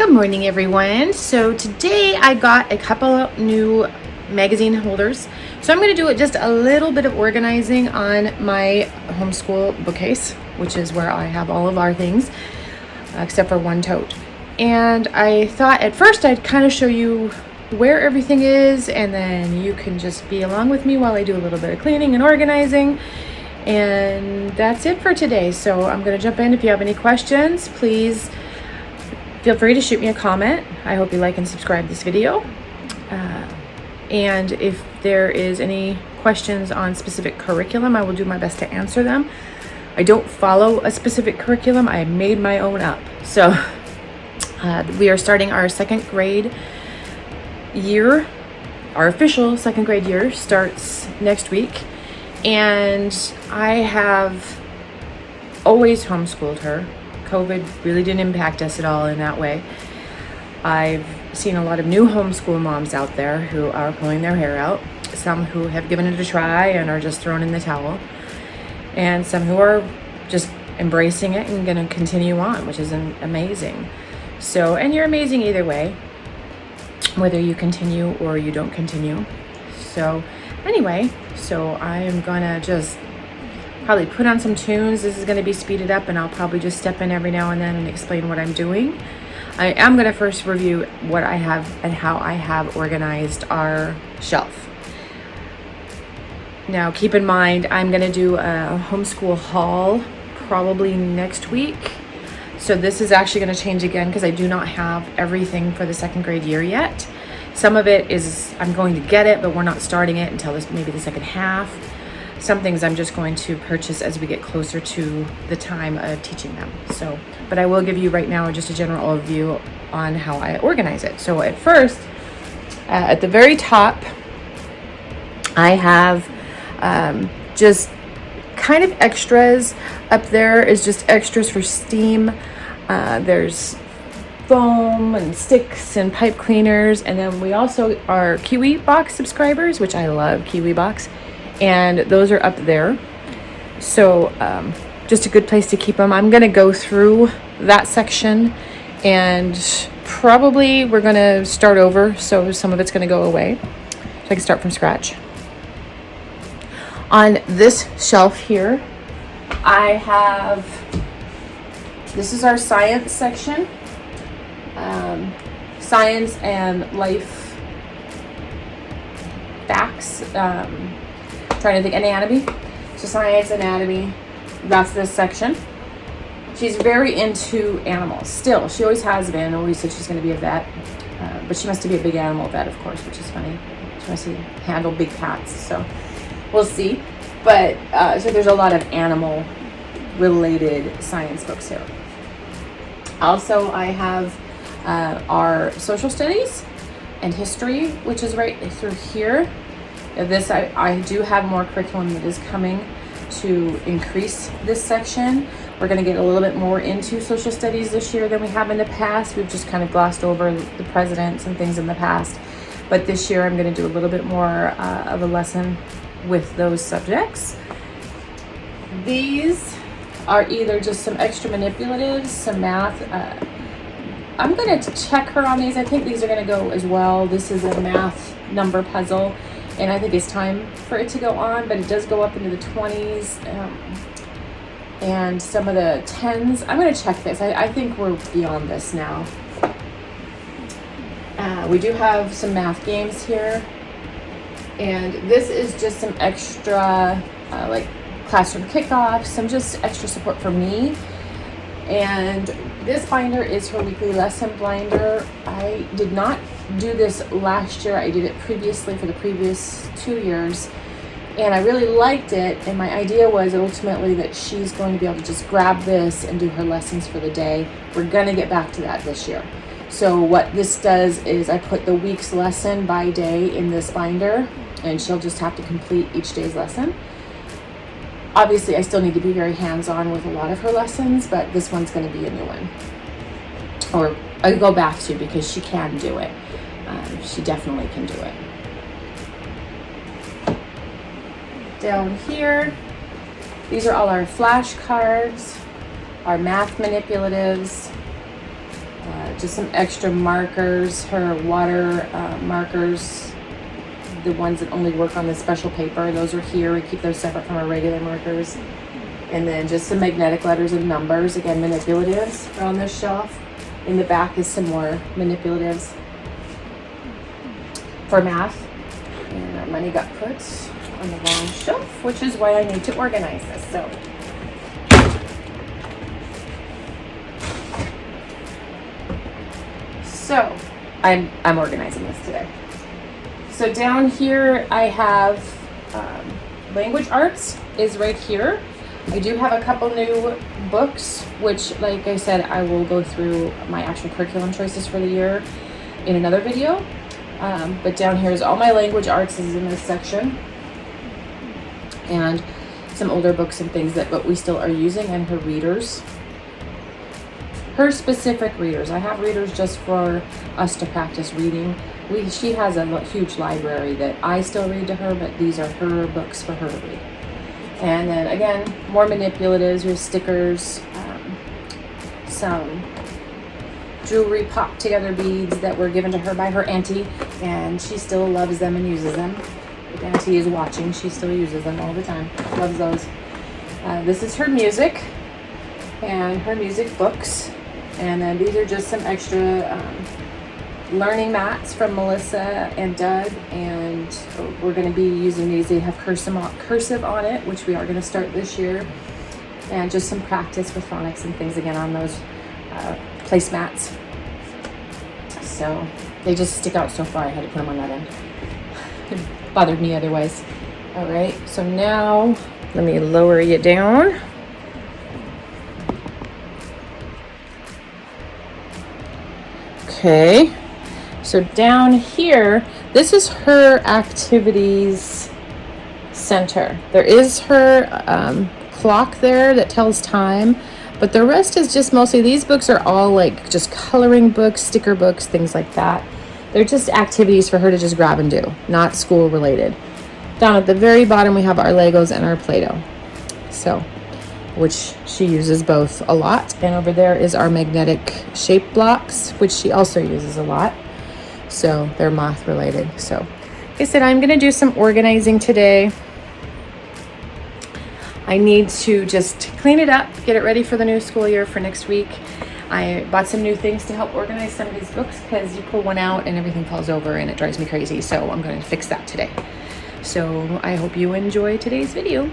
Good morning, everyone. So today I got a couple new magazine holders. So I'm going to do just a little bit of organizing on my homeschool bookcase, which is where I have all of our things, except for one tote. And I thought at first I'd kind of show you where everything is, and then you can just be along with me while I do a little bit of cleaning and organizing. And that's it for today. So I'm going to jump in. If you have any questions, please feel free to shoot me a comment. I hope you like and subscribe this video. And if there is any questions on specific curriculum, I will do my best to answer them. I don't follow a specific curriculum. I made my own up. So we are starting our second grade year. Our official second grade year starts next week. And I have always homeschooled her. COVID really didn't impact us at all in that way. I've seen a lot of new homeschool moms out there who are pulling their hair out, some who have given it a try and are just thrown in the towel, and some who are just embracing it and going to continue on, which is amazing. So, and you're amazing either way, whether you continue or you don't continue. So anyway, so I am gonna just probably put on some tunes. This is going to be speeded up, and I'll probably just step in every now and then and explain what I'm doing. I am going to first review what I have and how I have organized our shelf. Now keep in mind, I'm going to do a homeschool haul probably next week. So this is actually going to change again because I do not have everything for the second grade year yet. Some of it is I'm going to get it, but we're not starting it until maybe the second half. Some things I'm just going to purchase as we get closer to the time of teaching them. So, but I will give you right now just a general overview on how I organize it. So at first, at the very top, I have just kind of extras. Up there is just extras for steam. There's foam and sticks and pipe cleaners. And then we also are Kiwi Box subscribers, which I love Kiwi Box. And those are up there. So just a good place to keep them. I'm going to go through that section, and probably we're going to start over. So some of it's going to go away. So I can start from scratch. On this shelf here, I have, this is our science section. Science and life facts. Trying to think, anatomy. So science, anatomy, that's this section. She's very into animals still. She always has been. Always said she's going to be a vet, but she wants to be a big animal vet, of course, which is funny. She wants to handle big cats, so we'll see. But so there's a lot of animal related science books here. Also, I have our social studies and history, which is right through here. This, I do have more curriculum that is coming to increase this section. We're going to get a little bit more into social studies this year than we have in the past. We've just kind of glossed over the presidents and things in the past. But this year I'm going to do a little bit more of a lesson with those subjects. These are either just some extra manipulatives, some math. I'm going to check her on these. I think these are going to go as well. This is a math number puzzle. And I think it's time for it to go on, but it does go up into the 20s and some of the 10s. I'm going to check this. I think we're beyond this now. We do have some math games here. And this is just some extra like classroom kickoffs, some just extra support for me. And this binder is her weekly lesson binder. I did not do this last year. I did it previously for the previous 2 years, and I really liked it. And my idea was ultimately that she's going to be able to just grab this and do her lessons for the day. We're going to get back to that this year. So what this does is I put the week's lesson by day in this binder, and she'll just have to complete each day's lesson. Obviously, I still need to be very hands-on with a lot of her lessons, but this one's going to be a new one. Or I go back to, because she can do it. She definitely can do it. Down here, these are all our flashcards, our math manipulatives, Just some extra markers, her water markers, the ones that only work on the special paper. Those are here. We keep those separate from our regular markers. And then just some magnetic letters and numbers. Again, manipulatives are on this shelf. In the back is some more manipulatives for math. And our money got put on the wrong shelf, which is why I need to organize this. So I'm organizing this today. So down here I have language arts is right here. I do have a couple new books, which, like I said, I will go through my actual curriculum choices for the year in another video. But down here is all my language arts is in this section, and some older books and things that we still are using, and her readers, her specific readers. I have readers just for us to practice reading. She has a huge library that I still read to her, but these are her books for her to read. And then again, more manipulatives with stickers, some jewelry popped together beads that were given to her by her auntie, and she still loves them and uses them. If auntie is watching, she still uses them all the time. Loves those. This is her music and her music books. And then these are just some extra learning mats from Melissa and Doug, and we're going to be using these. They have cursive on it, which we are going to start this year, and just some practice with phonics and things again on those placemats. So they just stick out so far, I had to put them on that end. It bothered me otherwise. All right, so now let me lower you down. Okay, so down here, this is her activities center. There is her clock there that tells time, but the rest is just mostly, these books are all like just coloring books, sticker books, things like that. They're just activities for her to just grab and do, not school related. Down at the very bottom, we have our Legos and our Play-Doh. So, which she uses both a lot. And over there is our magnetic shape blocks, which she also uses a lot. So they're math related. So like I said, I'm gonna do some organizing today. I need to just clean it up, get it ready for the new school year for next week. I bought some new things to help organize some of these books, because you pull one out and everything falls over and it drives me crazy. So I'm going to fix that today. So I hope you enjoy today's video.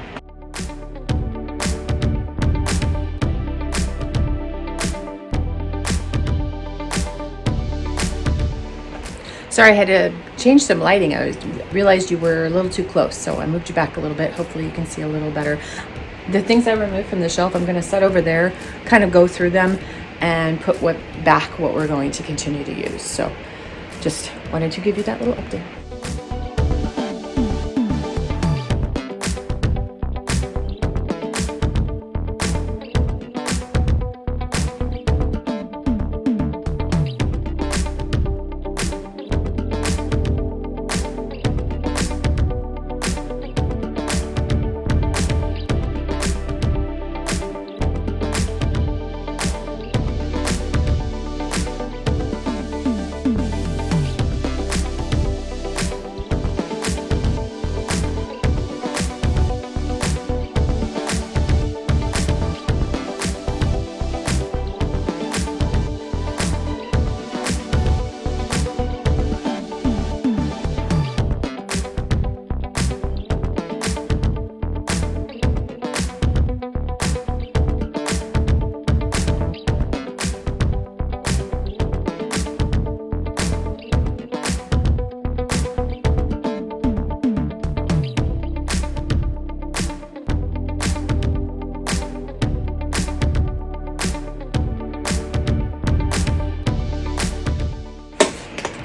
Sorry, I had to change some lighting. I realized you were a little too close, so I moved you back a little bit. Hopefully you can see a little better. The things I removed from the shelf, I'm going to set over there, kind of go through them and put what we're going to continue to use. So just wanted to give you that little update.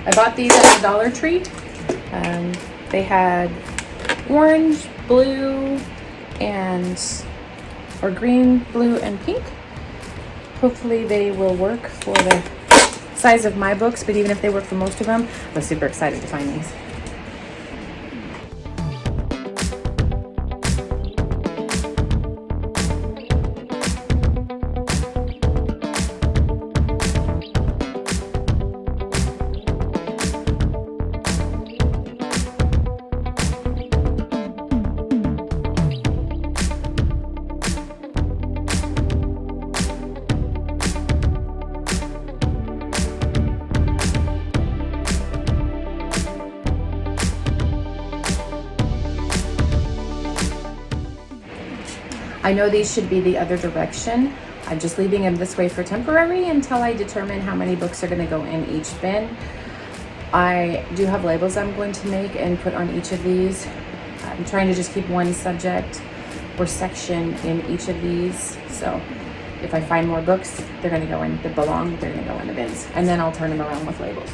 I bought these at the Dollar Tree. They had orange, blue, or green, blue, and pink. Hopefully they will work for the size of my books, but even if they work for most of them, I was super excited to find these. I know these should be the other direction. I'm just leaving them this way for temporary until I determine how many books are going to go in each bin. I do have labels I'm going to make and put on each of these. I'm trying to just keep one subject or section in each of these. So if I find more books, they're going to go in, they're going to go in the bins. And then I'll turn them around with labels.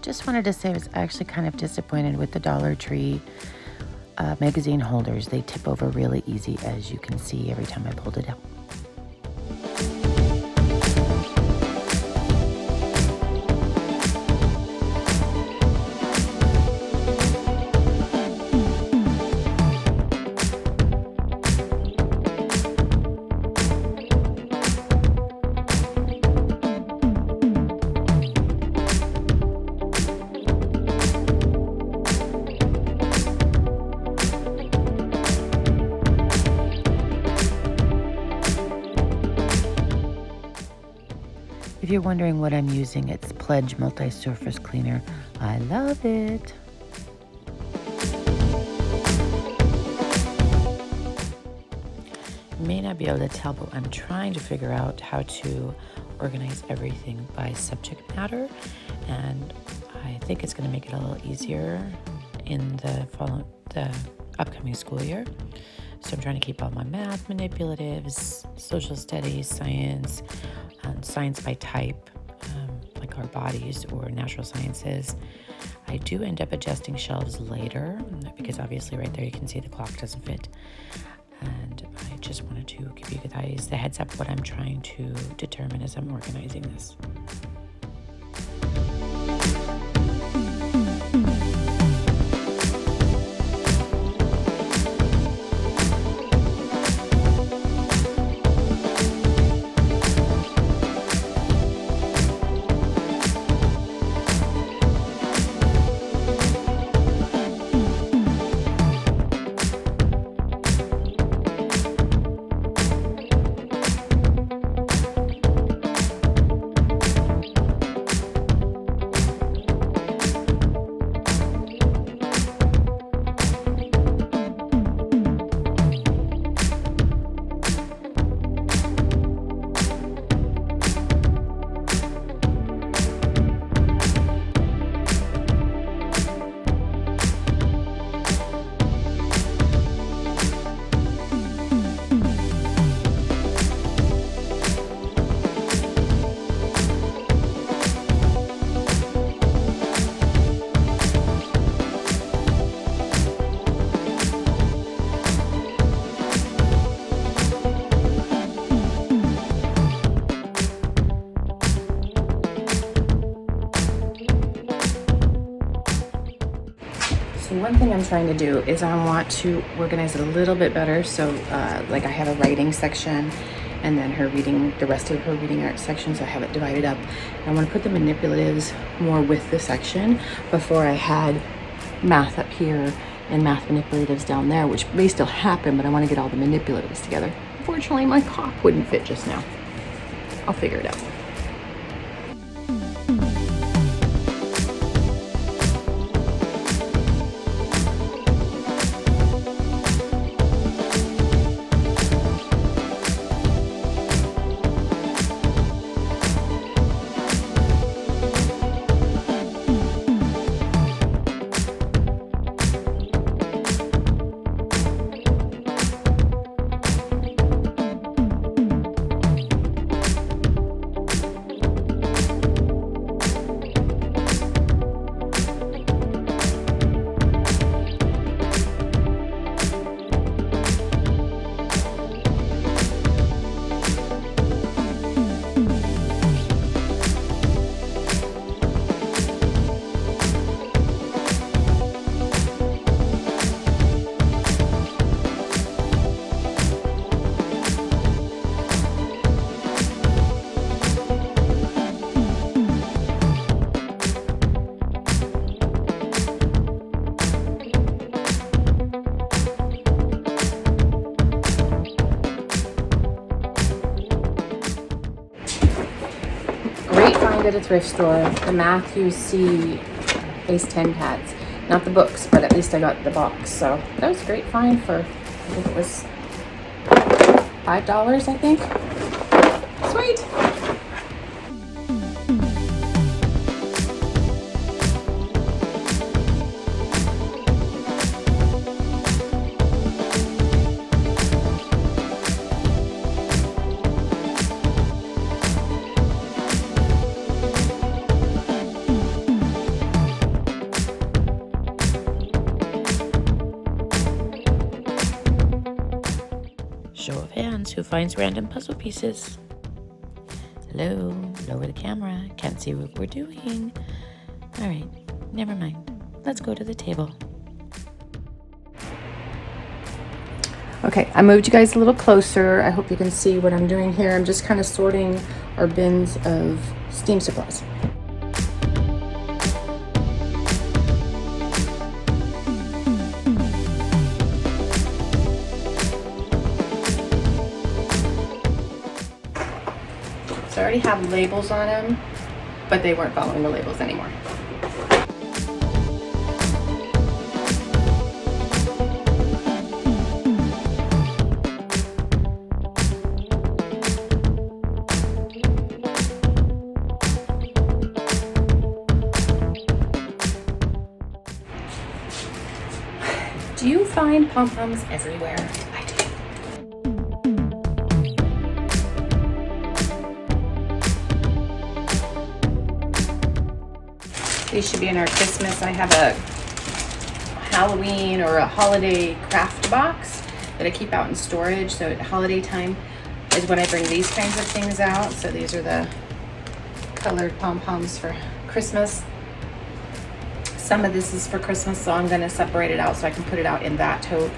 Just wanted to say I was actually kind of disappointed with the Dollar Tree magazine holders. They tip over really easy, as you can see every time I pulled it out. If you're wondering what I'm using, it's Pledge Multi-Surface Cleaner. I love it. You may not be able to tell, but I'm trying to figure out how to organize everything by subject matter, and I think it's going to make it a little easier in the upcoming school year. So I'm trying to keep all my math, manipulatives, social studies, science, science by type, like our bodies or natural sciences. I do end up adjusting shelves later because obviously right there you can see the clock doesn't fit. And I just wanted to give you guys the heads up what I'm trying to determine as I'm organizing this. So one thing I'm trying to do is I want to organize it a little bit better. So like I have a writing section and then the rest of her reading art section. So I have it divided up. And I want to put the manipulatives more with the section. Before I had math up here and math manipulatives down there, which may still happen, but I want to get all the manipulatives together. Unfortunately, my cock wouldn't fit just now. I'll figure it out. at a thrift store the Matthew C. Base 10 pads. Not the books, but at least I got the box. So that was a great find for, I think it was $5, I think. Sweet. Show of hands, who finds random puzzle pieces? Hello, lower the camera. Can't see what we're doing. All right, never mind. Let's go to the table. Okay, I moved you guys a little closer. I hope you can see what I'm doing here. I'm just kind of sorting our bins of STEAM supplies. So I already have labels on them, but they weren't following the labels anymore. Do you find pom-poms everywhere? I do. These should be in our Christmas. I have a Halloween or a holiday craft box that I keep out in storage. So at holiday time is when I bring these kinds of things out. So these are the colored pom-poms for Christmas. Some of this is for Christmas, so I'm gonna separate it out so I can put it out in that tote.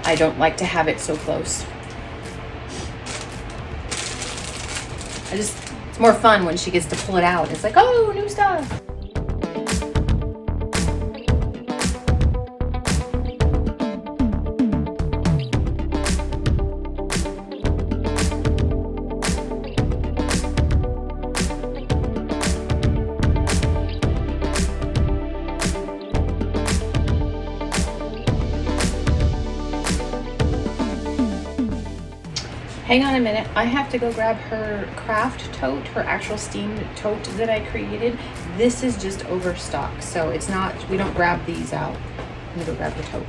I don't like to have it so close. It's more fun when she gets to pull it out. It's like, oh, new stuff. Hang on a minute, I have to go grab her craft tote, her actual STEAM tote that I created. This is just overstock, so it's not, we don't grab these out. I'm gonna go grab the tote.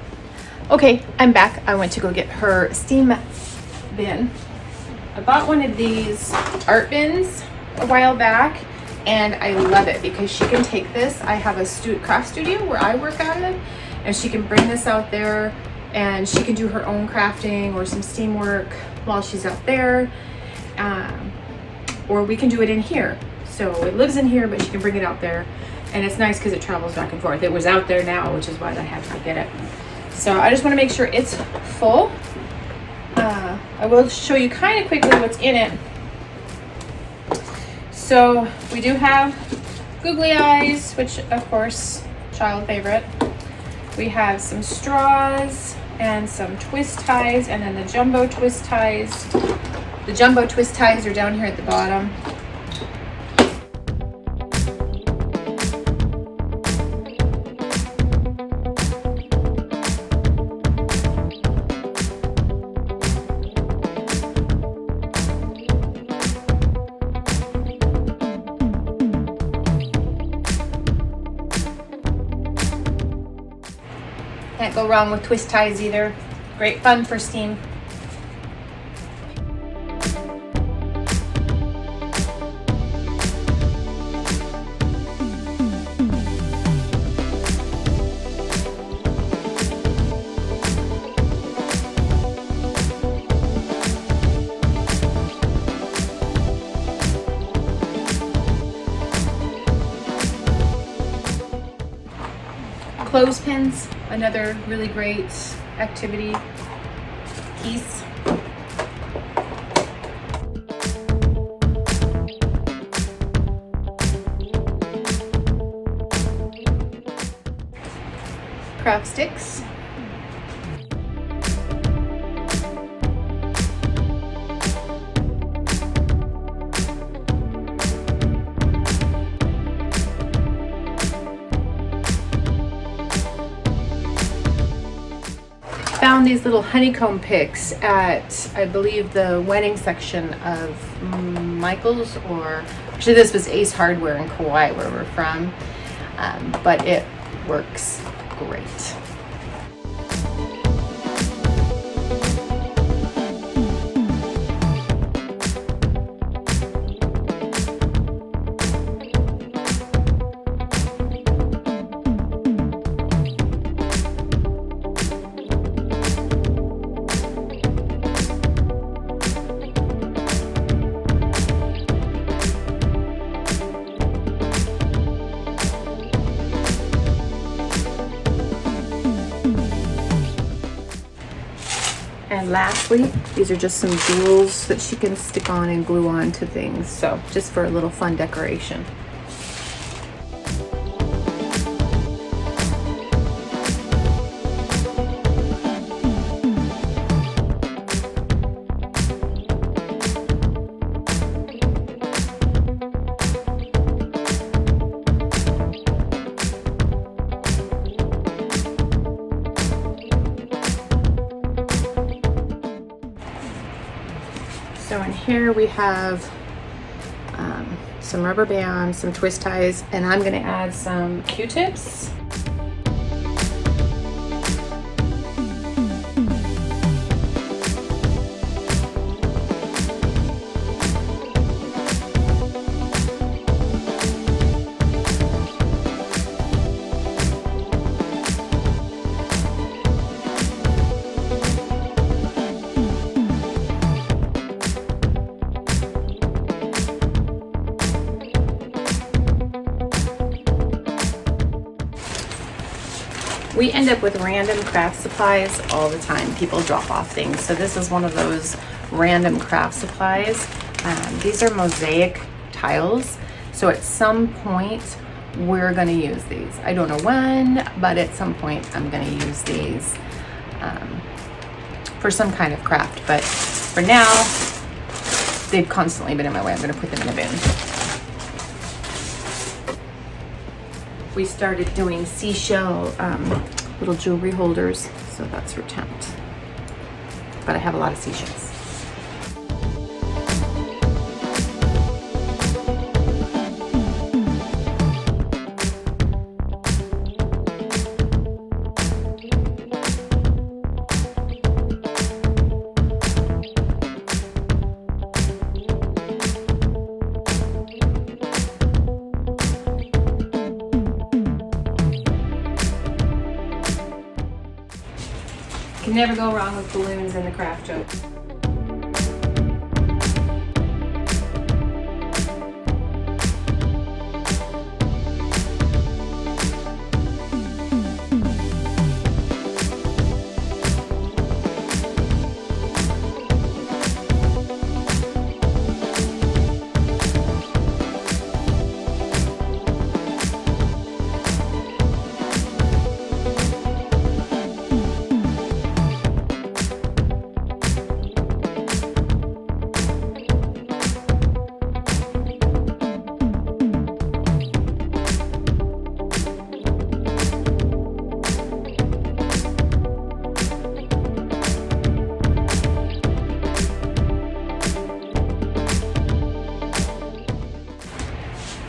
Okay, I'm back. I went to go get her STEAM bin. I bought one of these art bins a while back, and I love it because she can take this. I have a craft studio where I work out of, and she can bring this out there and she can do her own crafting or some STEAM work while she's out there, or we can do it in here. So it lives in here, but she can bring it out there, and it's nice because it travels back and forth. It was out there now, which is why I had to get it. So I just want to make sure it's full. I will show you kind of quickly what's in it. So we do have googly eyes, which of course, child favorite. We have some straws and some twist ties, and then the jumbo twist ties. The jumbo twist ties are down here at the bottom. Can't go wrong with twist ties either. Great fun for STEAM. Clothespins, another really great activity piece. Craft sticks. found these little honeycomb picks at, I believe, the wedding section of Michael's, or actually this was Ace Hardware in Kauai where we're from, but it works great. And lastly, these are just some jewels that she can stick on and glue on to things. So just for a little fun decoration. So in here we have some rubber bands, some twist ties, and I'm gonna add some Q-tips. We end up with random craft supplies all the time. People drop off things. So this is one of those random craft supplies. These are mosaic tiles. So at some point, we're gonna use these. I don't know when, but at some point I'm gonna use these for some kind of craft. But for now, they've constantly been in my way. I'm gonna put them in a bin. We started doing seashell little jewelry holders, so that's her tent. But I have a lot of seashells. Can never go wrong with balloons in the craft joke.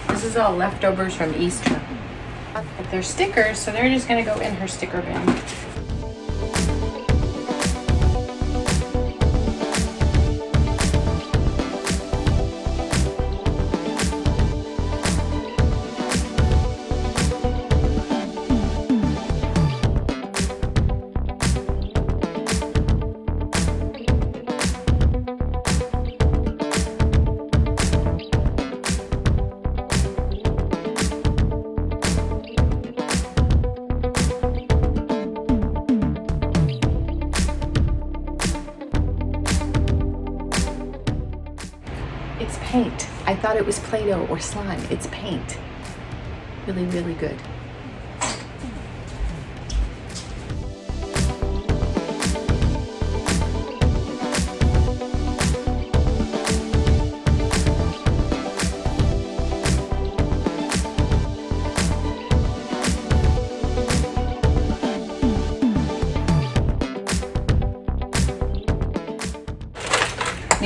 This is all leftovers from Easter. But they're stickers, so they're just gonna go in her sticker bin. It's paint. I thought it was Play-Doh or slime. It's paint. Really, really good.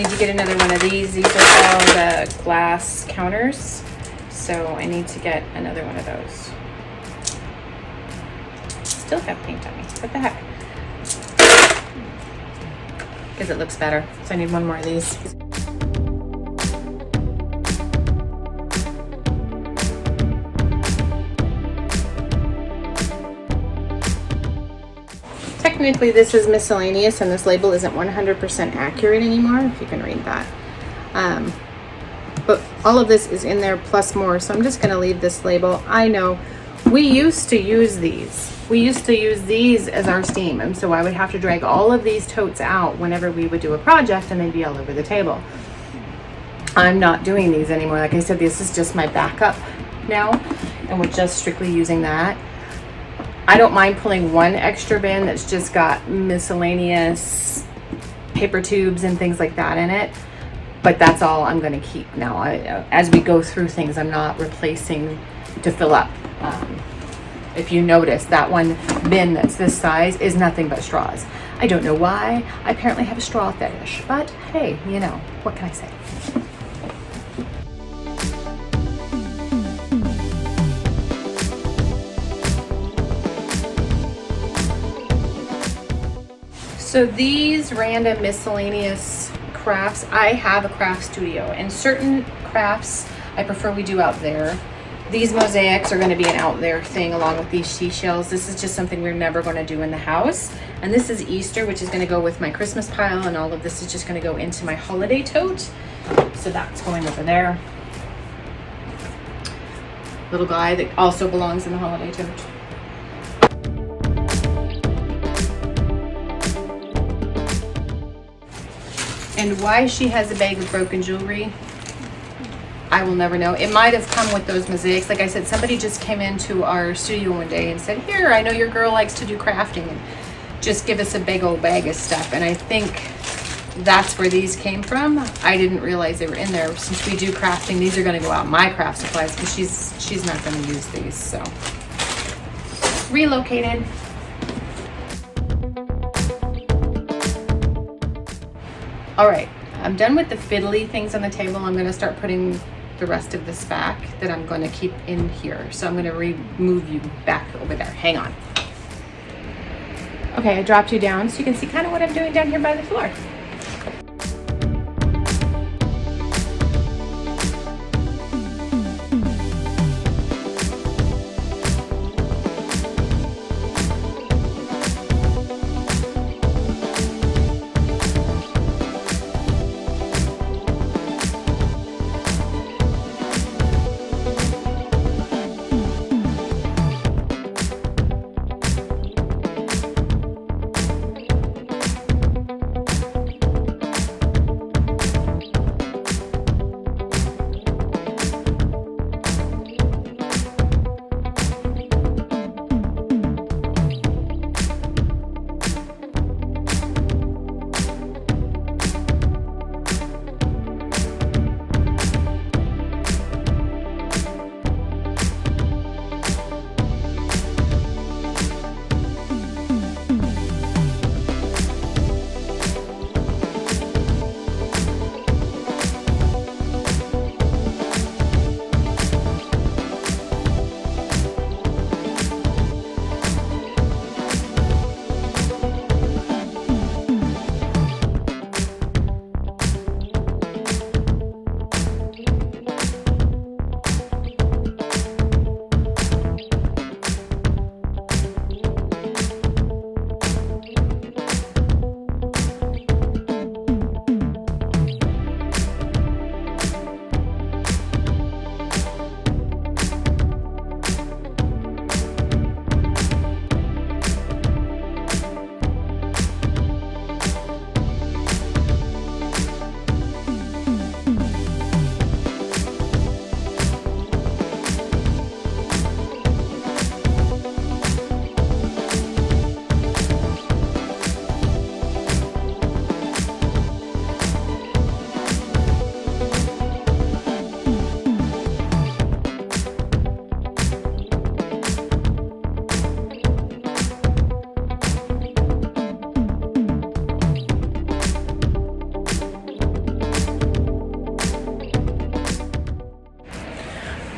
Need to get another one of these. These are all the glass counters. So I need to get another one of those. Still have paint on me. What the heck? Because it looks better. So I need one more of these. Technically this is miscellaneous and this label isn't 100% accurate anymore, if you can read that. But all of this is in there plus more, so I'm just going to leave this label. I know we used to use these. We used to use these as our steam, and so I would have to drag all of these totes out whenever we would do a project, and they'd be all over the table. I'm not doing these anymore. Like I said, this is just my backup now, and we're just strictly using that. I don't mind pulling one extra bin that's just got miscellaneous paper tubes and things like that in it, but that's all I'm going to keep now. As we go through things, I'm not replacing to fill up. If you notice, that one bin that's this size is nothing but straws. I don't know why. I apparently have a straw fetish, but hey, you know, what can I say? So these random miscellaneous crafts, I have a craft studio, and certain crafts I prefer we do out there. These mosaics are going to be an out there thing along with these seashells. This is just something we're never going to do in the house. And this is Easter, which is going to go with my Christmas pile, and all of this is just going to go into my holiday tote. So that's going over there. Little guy that also belongs in the holiday tote. And why she has a bag of broken jewelry, I will never know. It might have come with those mosaics. Like I said, somebody just came into our studio one day and said, here, I know your girl likes to do crafting, and just give us a big old bag of stuff. And I think that's where these came from. I didn't realize they were in there. Since we do crafting, these are going to go out in my craft supplies, because she's not going to use these. So relocated. All right, I'm done with the fiddly things on the table. I'm going to start putting the rest of this back that I'm going to keep in here. So I'm going to remove you back over there. Hang on. Okay, I dropped you down so you can see kind of what I'm doing down here by the floor.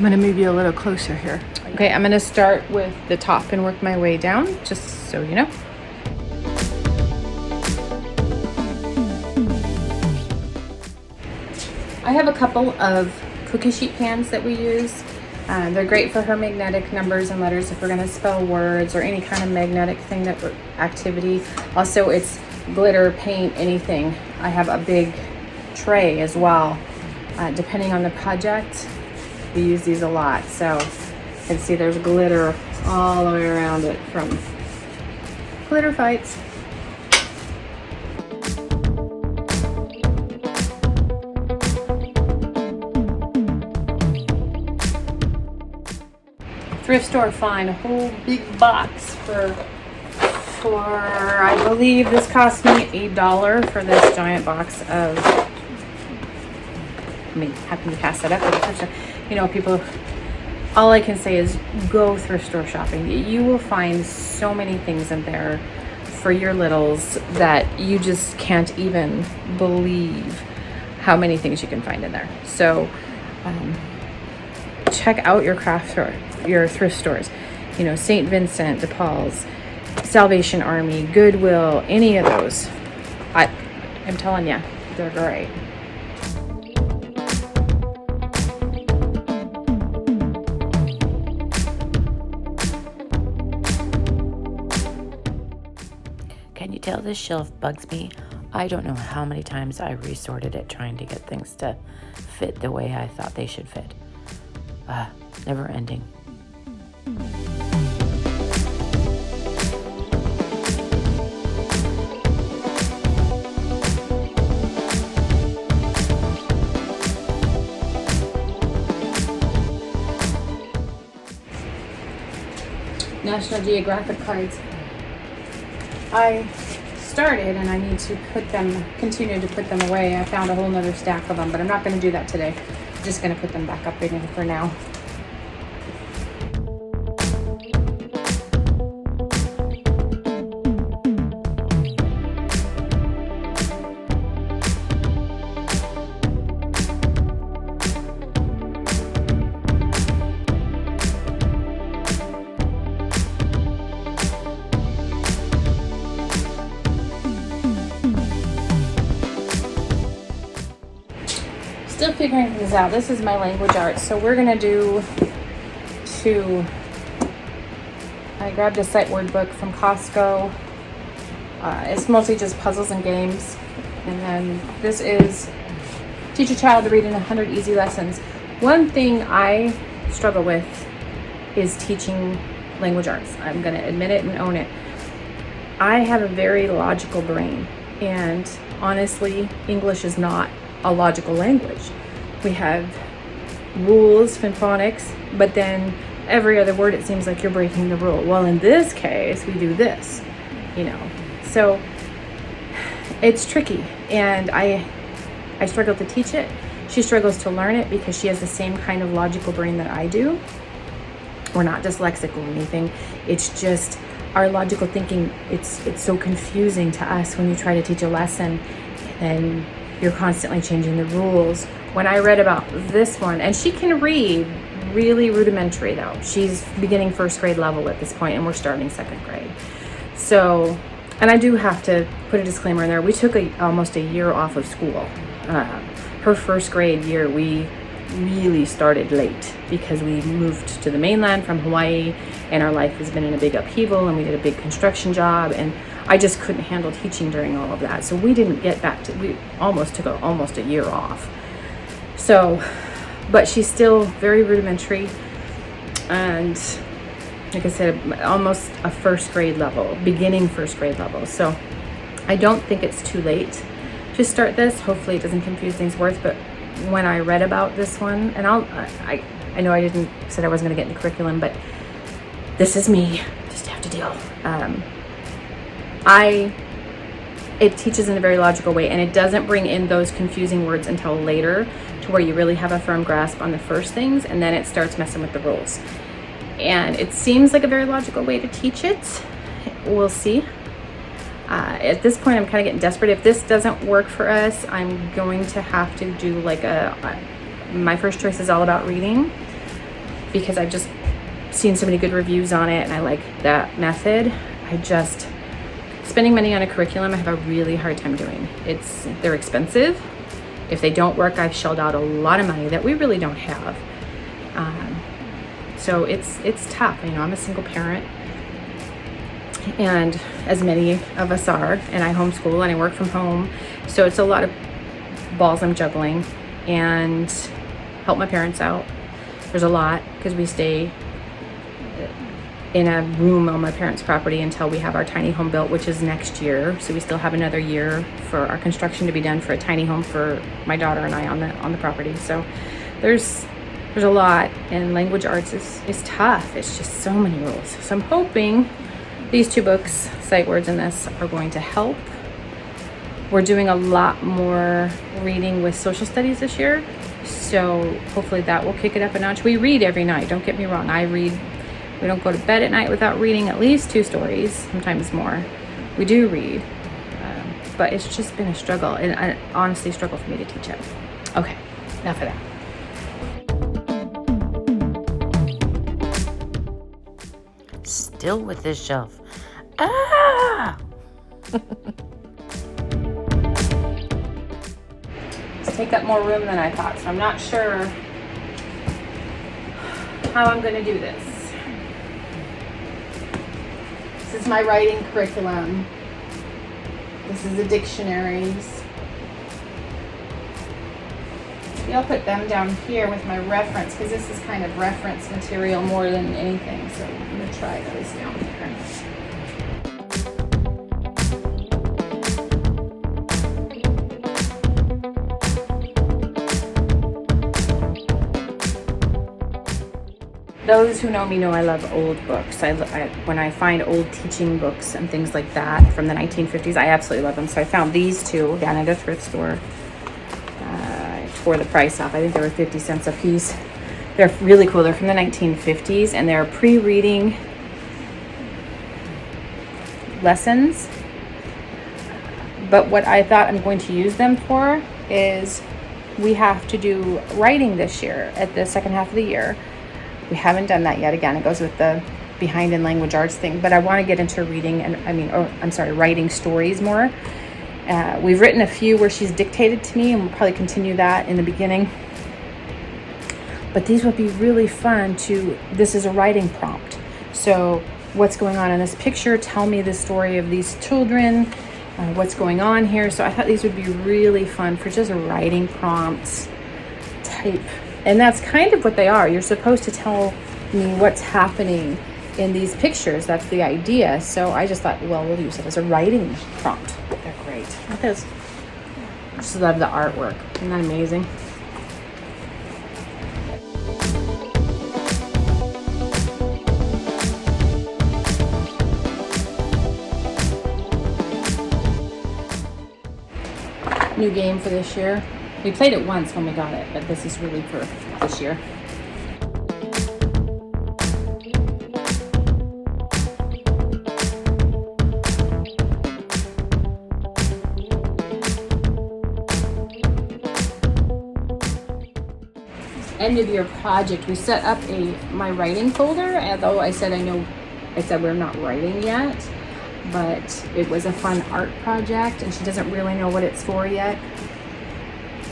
gonna move you a little closer here. Okay, I'm gonna start with the top and work my way down, just so you know. I have a couple of cookie sheet pans that we use. They're great for her magnetic numbers and letters if we're gonna spell words or any kind of magnetic thing activity. Also, it's glitter, paint, anything. I have a big tray as well. Depending on the project, we use these a lot. So you can see there's glitter all the way around it from glitter fights. Thrift store find a whole big box for I believe this cost me $8 for this giant box of, I mean, how can you pass that up at the thrift store? You know, people, all I can say is go thrift store shopping. You will find so many things in there for your littles that you just can't even believe how many things you can find in there. So check out your craft store, your thrift stores, you know, St. Vincent de Paul's, Salvation Army, Goodwill, any of those. I'm telling you, they're great. Can you tell this shelf bugs me? I don't know how many times I resorted it trying to get things to fit the way I thought they should fit. Never ending. National Geographic cards. I started and I need to continue to put them away. I found a whole nother stack of them, but I'm not going to do that today. I'm just going to put them back up in for now. Still figuring things out. This is my language arts. So we're gonna do I grabbed a sight word book from Costco. It's mostly just puzzles and games. And then this is Teach a Child to Read in 100 Easy Lessons. One thing I struggle with is teaching language arts. I'm gonna admit it and own it. I have a very logical brain, and honestly, English is not a logical language. We have rules, phonics, but then every other word it seems like you're breaking the rule. Well, in this case, we do this, you know. So it's tricky, and I struggle to teach it. She struggles to learn it because she has the same kind of logical brain that I do. We're not dyslexic or anything. It's just our logical thinking. It's so confusing to us when you try to teach a lesson and you're constantly changing the rules. When I read about this one, and she can read really rudimentary though. She's beginning first grade level at this point, and we're starting second grade. So, and I do have to put a disclaimer in there. We took almost a year off of school. Her first grade year, we really started late because we moved to the mainland from Hawaii, and our life has been in a big upheaval, and we did a big construction job, and I just couldn't handle teaching during all of that. So we didn't get back to, we almost took almost a year off. So, but she's still very rudimentary, and like I said, almost a first grade level, beginning first grade level. So I don't think it's too late to start this. Hopefully it doesn't confuse things worse, but when I read about this one, and I know I said I wasn't gonna get into curriculum, but this is me, just have to deal. It teaches in a very logical way, and it doesn't bring in those confusing words until later to where you really have a firm grasp on the first things, and then it starts messing with the rules. And it seems like a very logical way to teach it. We'll see. At this point, I'm kind of getting desperate. If this doesn't work for us, I'm going to have to do like my first choice is all about reading. because I've just seen so many good reviews on it and I like that method. Spending money on a curriculum I have a really hard time doing. They're expensive. If they don't work, I've shelled out a lot of money that we really don't have. So it's tough. I'm a single parent, and as many of us are, and I homeschool and I work from home. So it's a lot of balls I'm juggling, and help my parents out. There's a lot because we stay in a room on my parents' property until we have our tiny home built, which is next year. So we still have another year for our construction to be done for a tiny home for my daughter and I on the property. So there's a lot, and language arts is tough. It's just so many rules. So I'm hoping these 2 books, Sight Words and this, are going to help. We're doing a lot more reading with social studies this year, so hopefully that will kick it up a notch. We read every night, don't get me wrong. I read. We don't go to bed at night without reading at least 2 stories, sometimes more. We do read, but it's just been a struggle, and honestly a struggle for me to teach it. Okay, enough of that. Still with this shelf. Ah! It's take up more room than I thought, so I'm not sure how I'm going to do this. This is my writing curriculum. This is the dictionaries. Maybe I'll put them down here with my reference, because this is kind of reference material more than anything. So I'm going to try those down here. Those who know me know I love old books. When I find old teaching books and things like that from the 1950s, I absolutely love them. So I found these 2 down at a thrift store. I tore the price off. I think they were 50 cents a piece. They're really cool. They're from the 1950s, and they're pre-reading lessons. But what I thought I'm going to use them for is we have to do writing this year at the second half of the year. We haven't done that yet. Again, it goes with the behind in language arts thing, but I want to get into reading writing stories more. We've written a few where she's dictated to me, and we'll probably continue that in the beginning. But these would be really fun this is a writing prompt. So what's going on in this picture? Tell me the story of these children. What's going on here? So I thought these would be really fun for just writing prompts type. And that's kind of what they are. You're supposed to tell me what's happening in these pictures. That's the idea. So I just thought, well, we'll use it as a writing prompt. They're great. Look at those. I just love the artwork. Isn't that amazing? New game for this year. We played it once when we got it, but this is really for this year. End of year project. We set up my writing folder, although I said we're not writing yet, but it was a fun art project, and she doesn't really know what it's for yet.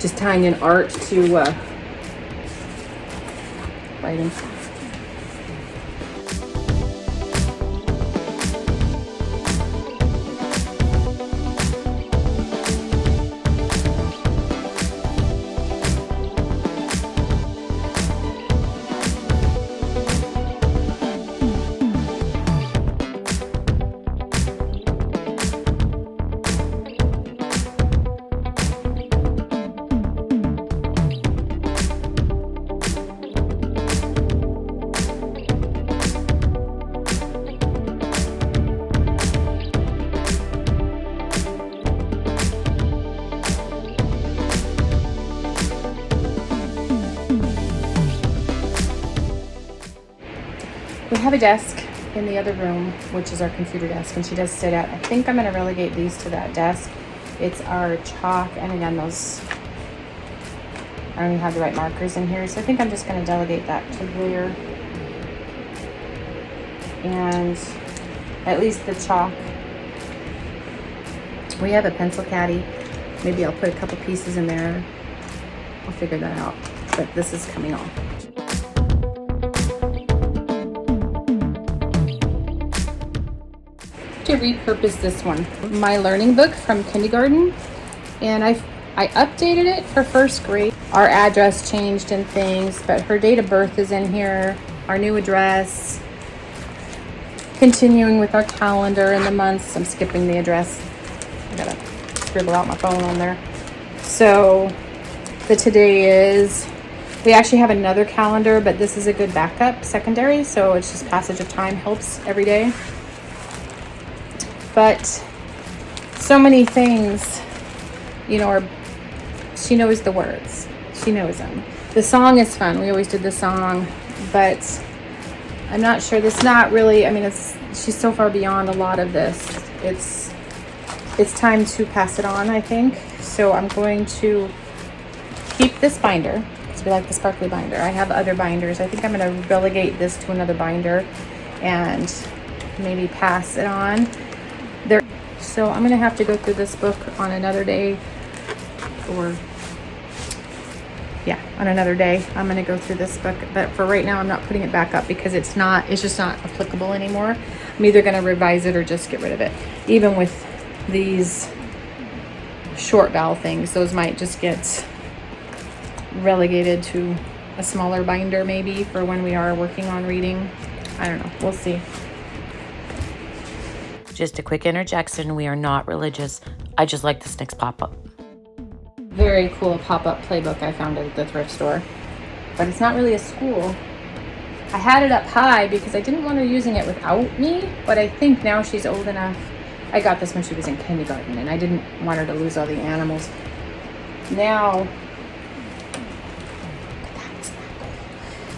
Just tying in art to writing. We have a desk in the other room, which is our computer desk, and she does sit at. I think I'm going to relegate these to that desk. It's our chalk, and again, I don't even have the right markers in here, so I think I'm just going to delegate that to there. and at least the chalk. We have a pencil caddy. Maybe I'll put a couple pieces in there. I'll figure that out, but this is coming off. To repurpose this one, my learning book from kindergarten, and I updated it for first grade. Our address changed and things, but her date of birth is in here, our new address, continuing with our calendar and the months. I'm skipping the address. I gotta scribble out my phone on there. So the today is, we actually have another calendar, but this is a good backup secondary, so it's just passage of time helps every day. But so many things, you know, she knows the words. She knows them. The song is fun. We always did the song, but I'm not sure. This not really, I mean, she's so far beyond a lot of this. It's time to pass it on, I think. So I'm going to keep this binder because we like the sparkly binder. I have other binders. I think I'm going to relegate this to another binder and maybe pass it on. So I'm going to have to go through this book on another day, or on another day. I'm going to go through this book, but for right now I'm not putting it back up because it's just not applicable anymore. I'm either going to revise it or just get rid of it. Even with these short vowel things, those might just get relegated to a smaller binder maybe for when we are working on reading. I don't know. We'll see. Just a quick interjection. We are not religious. I just like this next pop-up. Very cool pop-up playbook I found at the thrift store. But it's not really a school. I had it up high because I didn't want her using it without me, but I think now she's old enough. I got this when she was in kindergarten, and I didn't want her to lose all the animals. Now,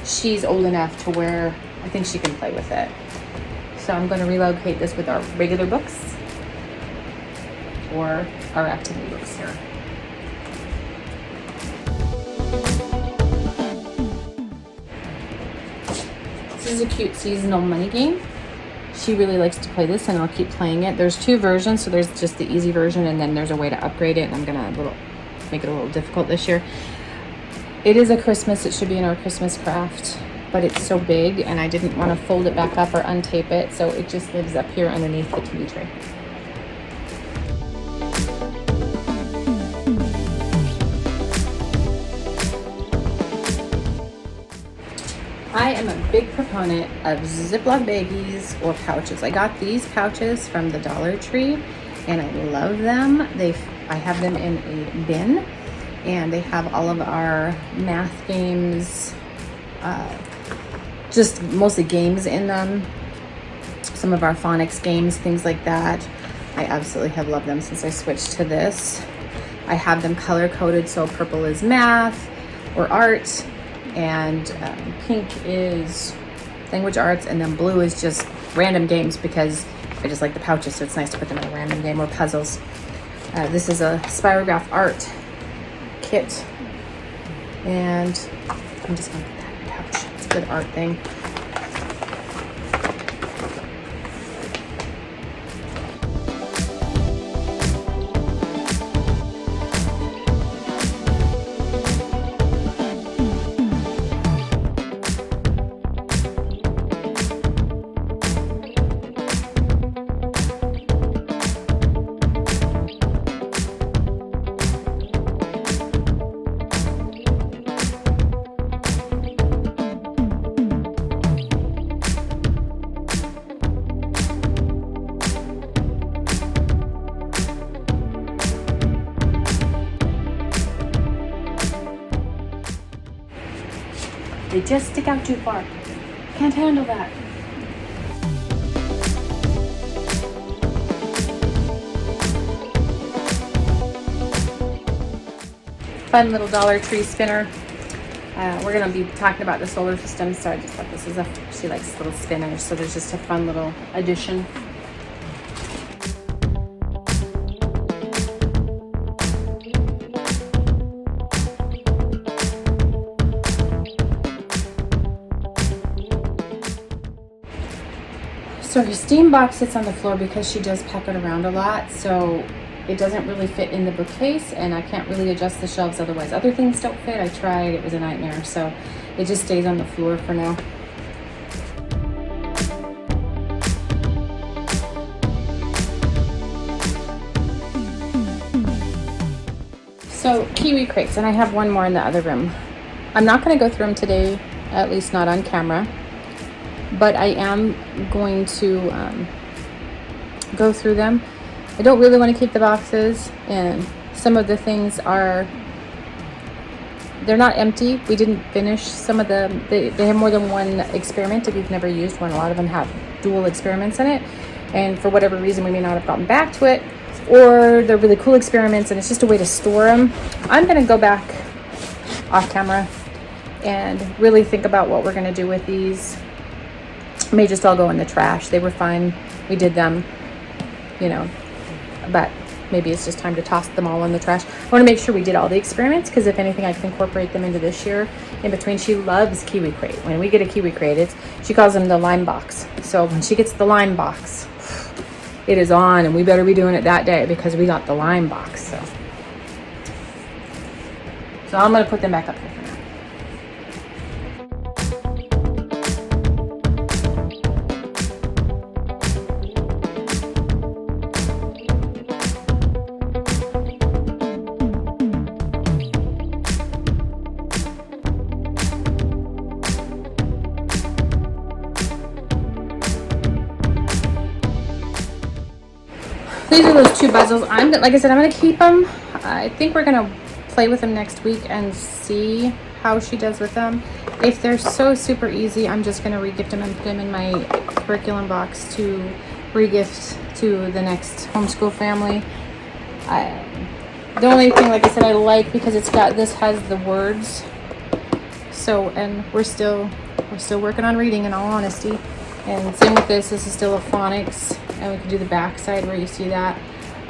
she's old enough to where I think she can play with it. So I'm going to relocate this with our regular books or our activity books here. This is a cute seasonal money game. She really likes to play this, and I'll keep playing it. There's two versions, so there's just the easy version, and then there's a way to upgrade it, and I'm going to make it a little difficult this year. It is a Christmas. It should be in our Christmas craft, but it's so big and I didn't want to fold it back up or untape it, so it just lives up here underneath the TV tray. I am a big proponent of Ziploc baggies or pouches. I got these pouches from the Dollar Tree and I love them. I have them in a bin, and they have all of our math games, just mostly games in them. Some of our phonics games, things like that. I absolutely have loved them since I switched to this. I have them color coded, so purple is math or art, and pink is language arts, and then blue is just random games because I just like the pouches, so it's nice to put them in a random game or puzzles. This is a spirograph art kit, and I'm just gonna put that in the pouch. It's a good art thing. They just stick out too far. Can't handle that. Fun little Dollar Tree spinner. We're gonna be talking about the solar system, so I just thought this is she likes little spinners, so there's just a fun little addition. So her steam box sits on the floor because she does pack it around a lot. So it doesn't really fit in the bookcase, and I can't really adjust the shelves otherwise. Other things don't fit. I tried, it was a nightmare. So it just stays on the floor for now. So kiwi crates, and I have one more in the other room. I'm not going to go through them today, at least not on camera, but I am going to go through them. I don't really want to keep the boxes, and some of the things they're not empty. We didn't finish some of them. They have more than one experiment if you've never used one. A lot of them have dual experiments in it, and for whatever reason we may not have gotten back to it, or they're really cool experiments and it's just a way to store them. I'm going to go back off camera and really think about what we're going to do with these. May just all go in the trash. They were fun. We did them, you know, but maybe it's just time to toss them all in the trash. I want to make sure we did all the experiments, because if anything, I can incorporate them into this year. In between, she loves kiwi crate. When we get a kiwi crate, she calls them the lime box. So when she gets the lime box, it is on, and we better be doing it that day because we got the lime box. So I'm going to put them back up here for now. These are those two puzzles. Like I said, I'm going to keep them. I think we're going to play with them next week and see how she does with them. If they're so super easy, I'm just going to regift them and put them in my curriculum box to regift to the next homeschool family. The only thing, like I said, I like because this has the words. So, and we're still working on reading, in all honesty. And same with this is still a phonics, and we can do the back side where you see that.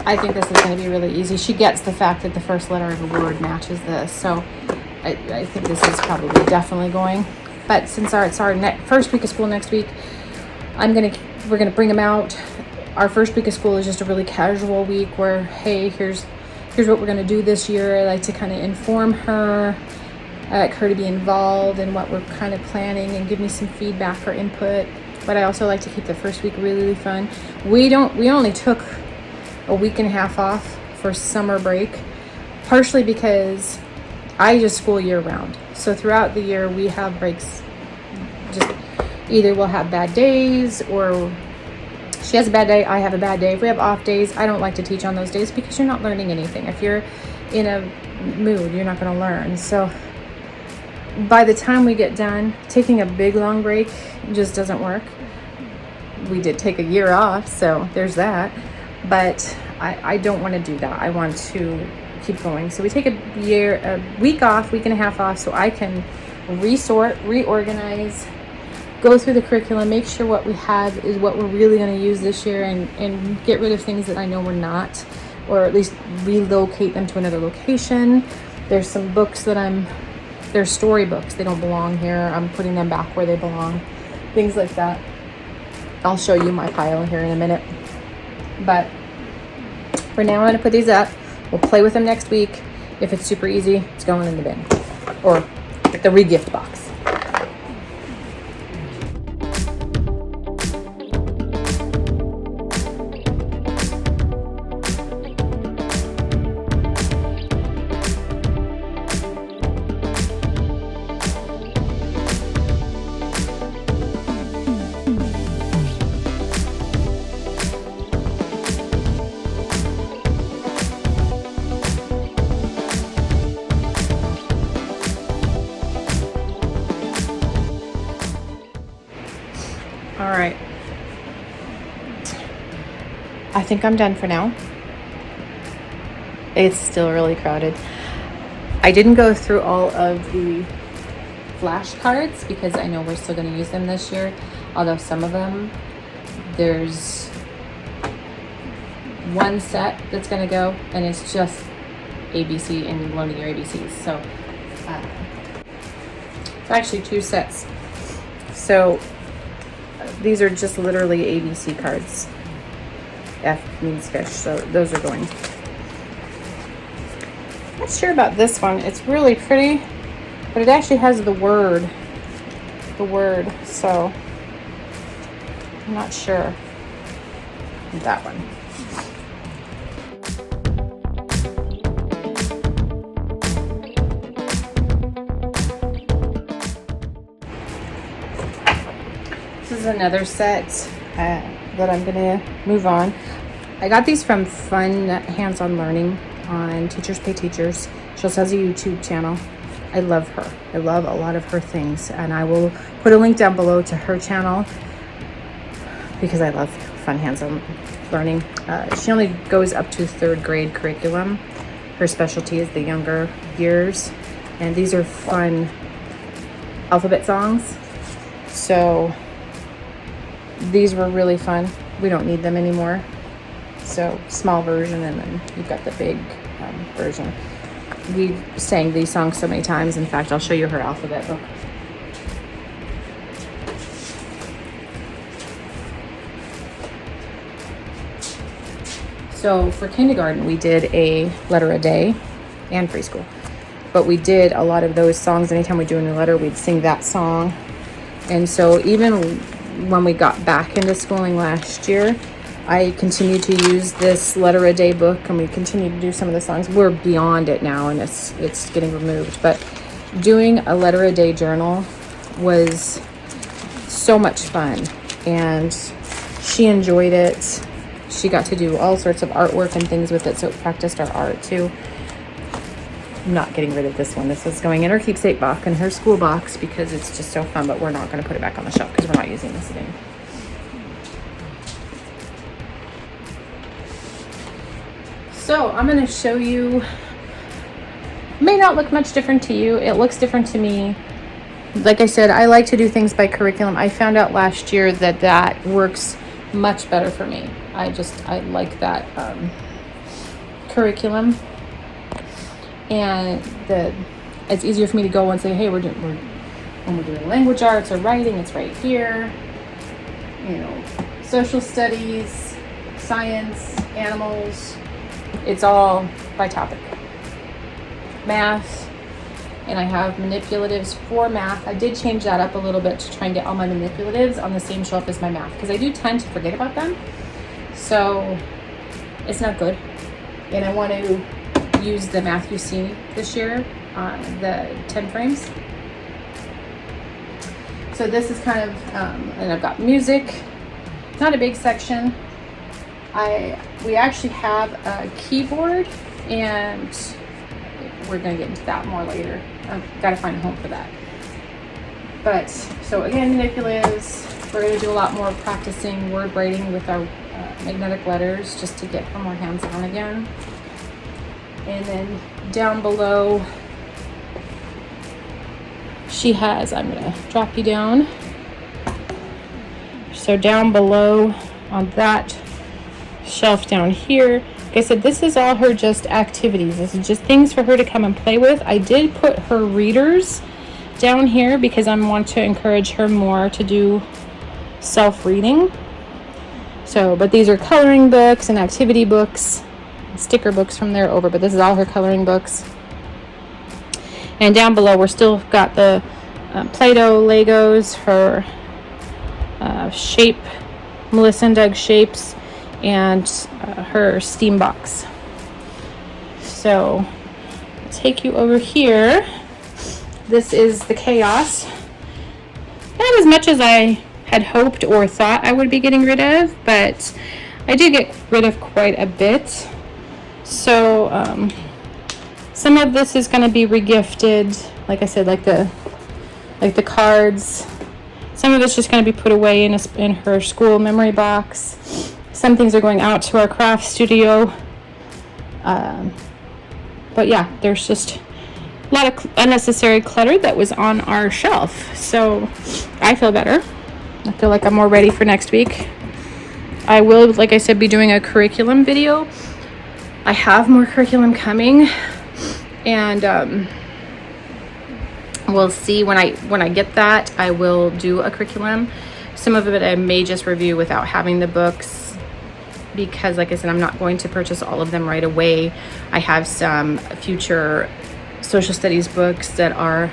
I think this is going to be really easy. She gets the fact that the first letter of a word matches this, so I think this is probably definitely going. But since it's our first week of school next week, we're gonna bring them out. Our first week of school is just a really casual week where, hey, here's what we're gonna do this year. I like to kind of inform her. I like her to be involved in what we're kind of planning and give me some feedback or input. But I also like to keep the first week really, really fun. We only took a week and a half off for summer break, partially because I just school year round. So throughout the year we have breaks. Just either we'll have bad days, or she has a bad day, I have a bad day. If we have off days, I don't like to teach on those days because you're not learning anything. If you're in a mood, you're not going to learn. So by the time we get done, taking a big long break just doesn't work. We did take a year off, so there's that. But I don't want to do that. I want to keep going. So we take a week and a half off so I can reorganize, go through the curriculum, make sure what we have is what we're really going to use this year, and get rid of things that I know we're not, or at least relocate them to another location. There's some books they're storybooks. They don't belong here. I'm putting them back where they belong. Things like that. I'll show you my pile here in a minute. But for now, I'm going to put these up. We'll play with them next week. If it's super easy, it's going in the bin. Or the regift box. All right. I think I'm done for now. It's still really crowded. I didn't go through all of the flashcards because I know we're still going to use them this year. Although some of them, there's one set that's going to go, and it's just ABC and learning your ABCs. So it's actually two sets. So these are just literally ABC cards. F means fish, so those are going. Not sure about this one. It's really pretty, but it actually has the word, so I'm not sure. That one. This is another set that I'm gonna move on. I got these from Fun Hands-On Learning on Teachers Pay Teachers. She also has a YouTube channel. I love her. I love a lot of her things, and I will put a link down below to her channel because I love Fun Hands-On Learning. She only goes up to 3rd grade curriculum. Her specialty is the younger years, and these are fun alphabet songs. So these were really fun. We don't need them anymore. So small version, and then you've got the big version. We've sang these songs so many times. In fact, I'll show you her alphabet book. So for kindergarten, we did a letter a day, and preschool. But we did a lot of those songs. Anytime we do a new letter, we'd sing that song. And so even when we got back into schooling last year, I continued to use this letter a day book, and we continue to do some of the songs. We're beyond it now, and it's getting removed. But doing a letter a day journal was so much fun, and she enjoyed it. She got to do all sorts of artwork and things with it, so it practiced our art too. I'm not getting rid of this one. This is going in her keepsake box and her school box because it's just so fun, but we're not going to put it back on the shelf because we're not using this again. So I'm going to show you, may not look much different to you. It looks different to me. Like I said, I like to do things by curriculum. I found out last year that that works much better for me. I like that curriculum, and it's easier for me to go and say, hey, when we're doing language arts or writing, it's right here. You know, social studies, science, animals, it's all by topic. Math, and I have manipulatives for math. I did change that up a little bit to try and get all my manipulatives on the same shelf as my math, because I do tend to forget about them. So it's not good. And I want to use the math you see this year on the 10 frames. So this is kind of, and I've got music, not a big section. We actually have a keyboard, and we're going to get into that more later. I've got to find a home for that. But so again, manipulatives. We're going to do a lot more practicing word writing with our magnetic letters, just to get her more hands-on again. And then down below, she has, I'm going to drop you down. So down below on that shelf down here, like I said, this is all her just activities. This is just things for her to come and play with. I did put her readers down here because I want to encourage her more to do self-reading. So, but these are coloring books and activity books, sticker books from there over, but this is all her coloring books. And down below, we're still got the Play-Doh Legos, her shape, Melissa and Doug shapes, and her steam box. So I'll take you over here. This is the chaos. Not as much as I had hoped or thought I would be getting rid of, but I did get rid of quite a bit. So some of this is going to be regifted, like I said, like the cards. Some of it's just going to be put away in her school memory box. Some things are going out to our craft studio. But yeah, there's just a lot of unnecessary clutter that was on our shelf. So I feel better. I feel like I'm more ready for next week. I will, like I said, be doing a curriculum video. I have more curriculum coming, and we'll see when I get that. I will do a curriculum. Some of it I may just review without having the books, because like I said, I'm not going to purchase all of them right away. I have some future social studies books that are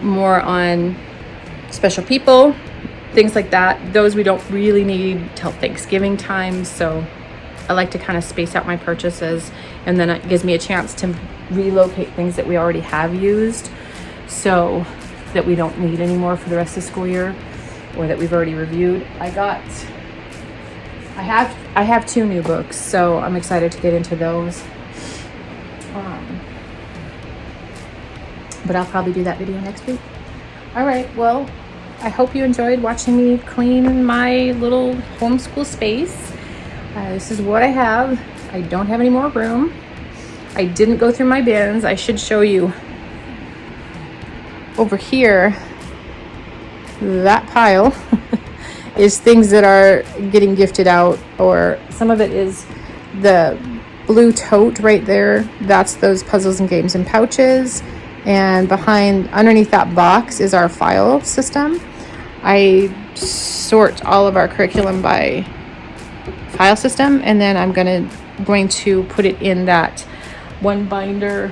more on special people, things like that. Those we don't really need till Thanksgiving time, so I like to kind of space out my purchases, and then it gives me a chance to relocate things that we already have used, so that we don't need anymore for the rest of the school year, or that we've already reviewed. I have 2 new books, so I'm excited to get into those. But I'll probably do that video next week. All right, well, I hope you enjoyed watching me clean my little homeschool space. This is what I have. I don't have any more room. I didn't go through my bins. I should show you over here. That pile is things that are getting gifted out, or some of it is the blue tote right there. That's those puzzles and games and pouches. And underneath that box is our file system. I sort all of our curriculum by file system, and then I'm going to put it in that one binder,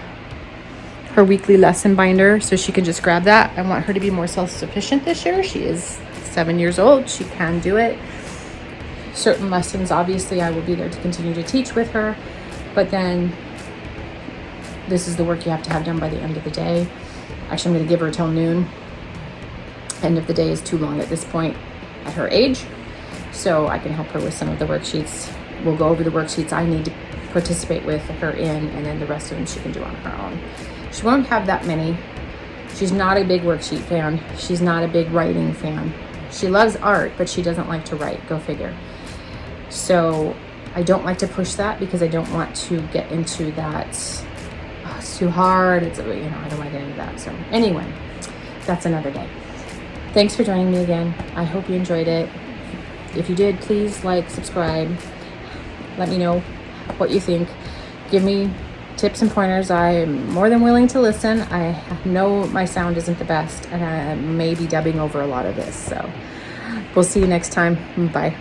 her weekly lesson binder, so she can just grab that. I want her to be more self-sufficient this year. She is 7 years old. She can do it. Certain lessons, obviously, I will be there to continue to teach with her, but then this is the work you have to have done by the end of the day. Actually, I'm going to give her till noon. End of the day is too long at this point at her age, so I can help her with some of the worksheets. We'll go over the worksheets I need to participate with her in, and then the rest of them she can do on her own. She won't have that many. She's not a big worksheet fan. She's not a big writing fan. She loves art, but she doesn't like to write. Go figure. So I don't like to push that, because I don't want to get into that. Oh, it's too hard. I don't want to get into that. So anyway, that's another day. Thanks for joining me again. I hope you enjoyed it. If you did, please like, subscribe. Let me know what you think. Give me tips and pointers. I'm more than willing to listen. I know my sound isn't the best, and I may be dubbing over a lot of this. So we'll see you next time. Bye.